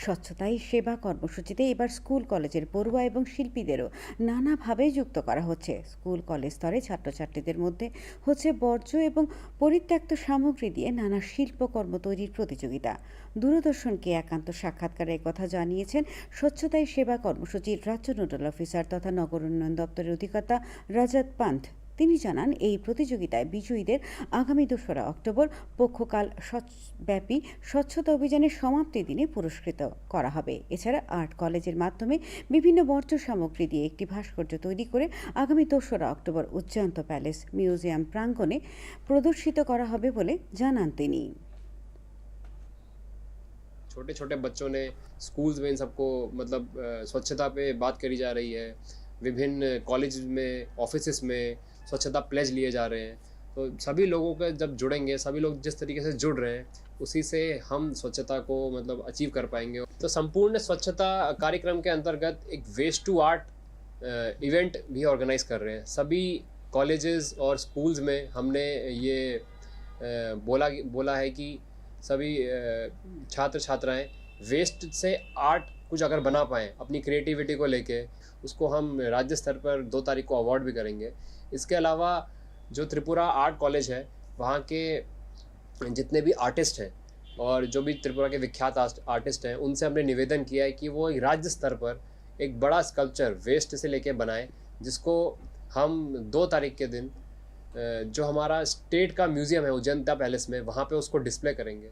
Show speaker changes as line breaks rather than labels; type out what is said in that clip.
স্বচ্ছতাই সেবা কর্মসূচিতে এবার স্কুল কলেজের পড়ুয়া এবং শিল্পীদেরও নানাভাবে যুক্ত করা হচ্ছে। স্কুল কলেজ স্তরে ছাত্রছাত্রীদের মধ্যে হচ্ছে বর্জ্য এবং পরিত্যক্ত সামগ্রী দিয়ে নানা শিল্পকর্ম তৈরির প্রতিযোগিতা। দূরদর্শনকে একান্ত সাক্ষাৎকারে কথা জানিয়েছেন স্বচ্ছতাই সেবা কর্মসূচির রাজ্য নোডাল অফিসার তথা নগর উন্নয়ন দপ্তরের অধিকর্তা রাজাত পান্থ। তিনি জানান, এই প্রতিযোগিতায় বিজয়ীদের আগামী ২রা অক্টোবর পক্ষকাল ব্যাপী স্বচ্ছতা অভিযানের সমাপ্তি দিনে পুরস্কৃত করা হবে। এছাড়া আর্ট কলেজের মাধ্যমে বিভিন্ন বর্জ্য সামগ্রী দিয়ে একটি ভাস্কর্য তৈরি করে আগামী ২রা অক্টোবর উজ্জয়ন্ত প্যালেস মিউজিয়াম প্রাঙ্গণে প্রদর্শিত করা হবে বলে জানান তিনি।
छोटे छोटे बच्चों ने स्कूल्स में इन सबको मतलब स्वच्छता पे बात करी जा रही है। विभिन्न कॉलेज में, ऑफिसेस में स्वच्छता प्लेज लिए जा रहे हैं। तो सभी लोगों के जब जुड़ेंगे, सभी लोग जिस तरीके से जुड़ रहे हैं, उसी से हम स्वच्छता को मतलब अचीव कर पाएंगे। तो संपूर्ण स्वच्छता कार्यक्रम के अंतर्गत एक वेस्ट टू आर्ट इवेंट भी ऑर्गेनाइज कर रहे हैं। सभी कॉलेजेस और स्कूल्स में हमने ये बोला है कि सभी छात्र छात्राएं वेस्ट से आर्ट कुछ अगर बना पाएँ अपनी क्रिएटिविटी को लेके, उसको हम राज्य स्तर पर 2 तारीख को अवार्ड भी करेंगे। इसके अलावा जो त्रिपुरा आर्ट कॉलेज है, वहाँ के जितने भी आर्टिस्ट हैं और जो भी त्रिपुरा के विख्यात आर्टिस्ट हैं, उनसे हमने निवेदन किया है कि वो राज्य स्तर पर एक बड़ा स्कल्पचर वेस्ट से लेके बनाएं, जिसको हम 2 तारीख के दिन जो हमारा स्टेट का म्यूज़ियम है उज्जैनता पैलेस में, वहाँ पे उसको डिस्प्ले करेंगे।